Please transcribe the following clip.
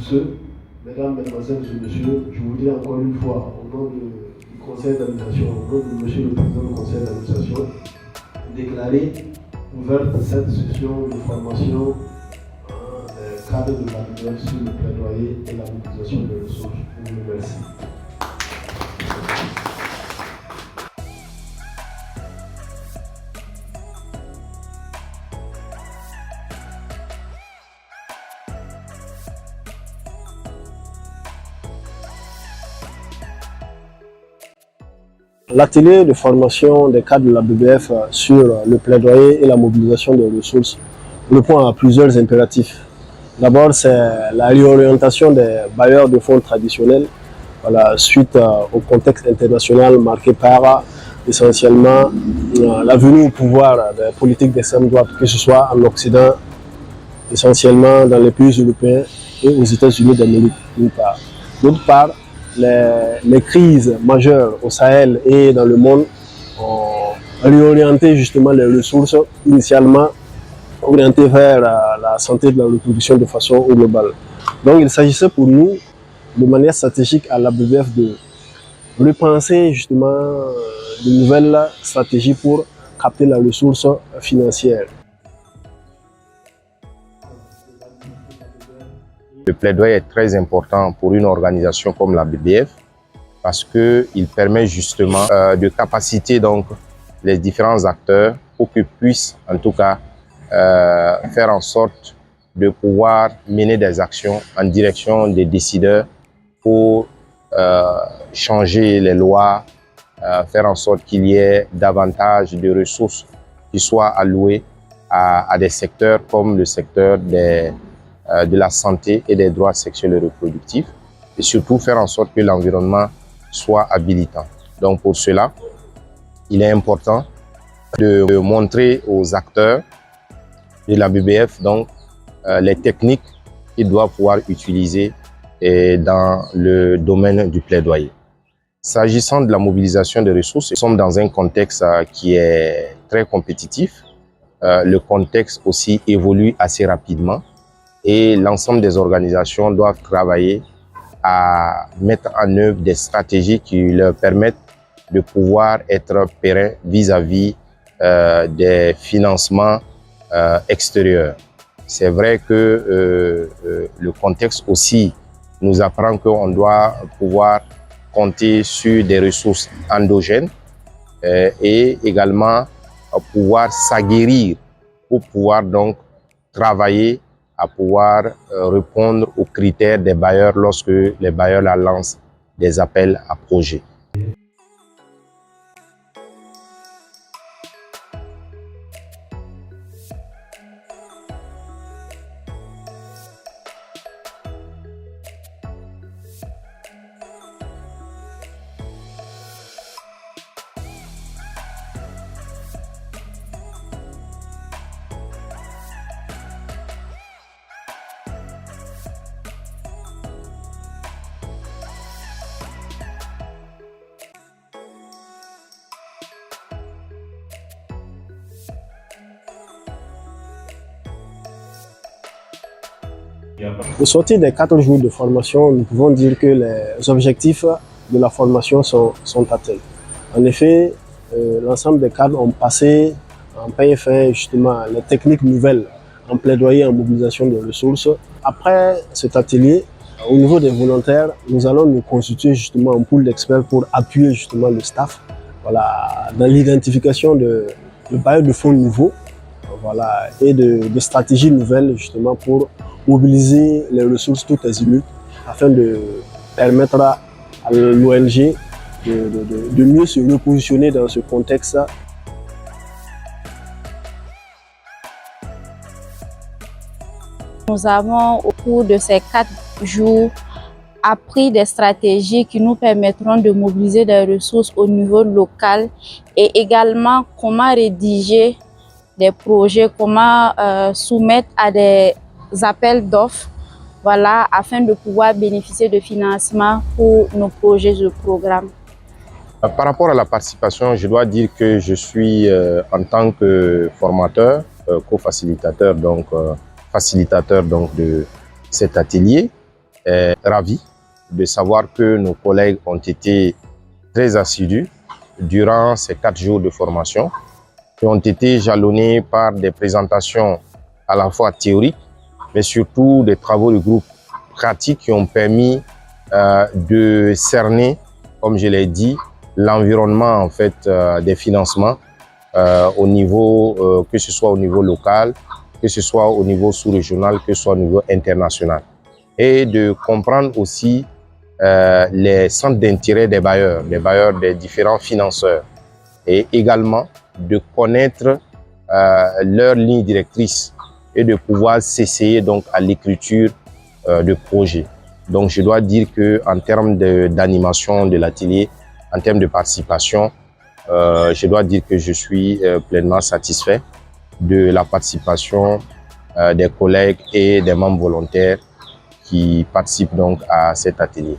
ce, mesdames, mesdemoiselles et messieurs, je voudrais encore une fois, au nom du conseil d'administration, au nom de monsieur le président du conseil d'administration, déclarer ouverte cette session de formation dans le cadre de la BBF sur le plaidoyer et la mobilisation des ressources. Je vous remercie. L'atelier de formation des cadres de la BBF sur le plaidoyer et la mobilisation des ressources répond à plusieurs impératifs. D'abord, c'est la réorientation des bailleurs de fonds traditionnels suite au contexte international marqué par essentiellement la venue au pouvoir des politiques d'extrême droite, que ce soit en Occident, essentiellement dans les pays européens et aux États-Unis d'Amérique, d'une part. D'autre part, les crises majeures au Sahel et dans le monde ont réorienté justement les ressources initialement orientées vers la santé de la reproduction de façon globale. Donc il s'agissait pour nous, de manière stratégique à la BBF, de repenser justement de nouvelles stratégies pour capter la ressource financière. Le plaidoyer est très important pour une organisation comme la BBF parce qu'il permet justement de capaciter donc les différents acteurs pour qu'ils puissent en tout cas faire en sorte de pouvoir mener des actions en direction des décideurs pour changer les lois, faire en sorte qu'il y ait davantage de ressources qui soient allouées à des secteurs comme le secteur de la santé et des droits sexuels et reproductifs, et surtout faire en sorte que l'environnement soit habilitant. Donc pour cela, il est important de montrer aux acteurs de la BBF donc, les techniques qu'ils doivent pouvoir utiliser dans le domaine du plaidoyer. S'agissant de la mobilisation des ressources, nous sommes dans un contexte qui est très compétitif. Le contexte aussi évolue assez rapidement. Et l'ensemble des organisations doivent travailler à mettre en œuvre des stratégies qui leur permettent de pouvoir être pérennes vis-à-vis des financements extérieurs. C'est vrai que le contexte aussi nous apprend qu'on doit pouvoir compter sur des ressources endogènes et également pouvoir s'aguerrir pour pouvoir donc travailler à pouvoir répondre aux critères des bailleurs lorsque les bailleurs lancent des appels à projets. Au sortir des 4 jours de formation, nous pouvons dire que les objectifs de la formation sont atteints. En effet, l'ensemble des cadres ont passé en pain fin justement les techniques nouvelles en plaidoyer et en mobilisation de ressources. Après cet atelier, au niveau des volontaires, nous allons nous constituer justement en pool d'experts pour appuyer justement le staff dans l'identification de bailleurs de fonds nouveaux et de stratégies nouvelles justement pour mobiliser les ressources toutes azimuts afin de permettre à l'ONG de mieux se repositionner dans ce contexte. Nous avons au cours de ces 4 jours appris des stratégies qui nous permettront de mobiliser des ressources au niveau local et également comment rédiger des projets, comment soumettre à des appels d'offres afin de pouvoir bénéficier de financement pour nos projets de programme. Par rapport à la participation, je dois dire que je suis en tant que formateur, co-facilitateur, facilitateur de cet atelier. est ravi de savoir que nos collègues ont été très assidus durant ces 4 jours de formation, qui ont été jalonnés par des présentations à la fois théoriques, mais surtout des travaux de groupe pratiques qui ont permis de cerner, comme je l'ai dit, l'environnement en fait des financements au niveau, que ce soit au niveau local, que ce soit au niveau sous-régional, que ce soit au niveau international. Et de comprendre aussi les centres d'intérêt des bailleurs des différents financeurs, et également de connaître leurs lignes directrices et de pouvoir s'essayer donc à l'écriture de projets. Donc je dois dire que en termes d'animation de l'atelier, en termes de participation, je dois dire que je suis pleinement satisfait de la participation des collègues et des membres volontaires qui participent donc à cet atelier.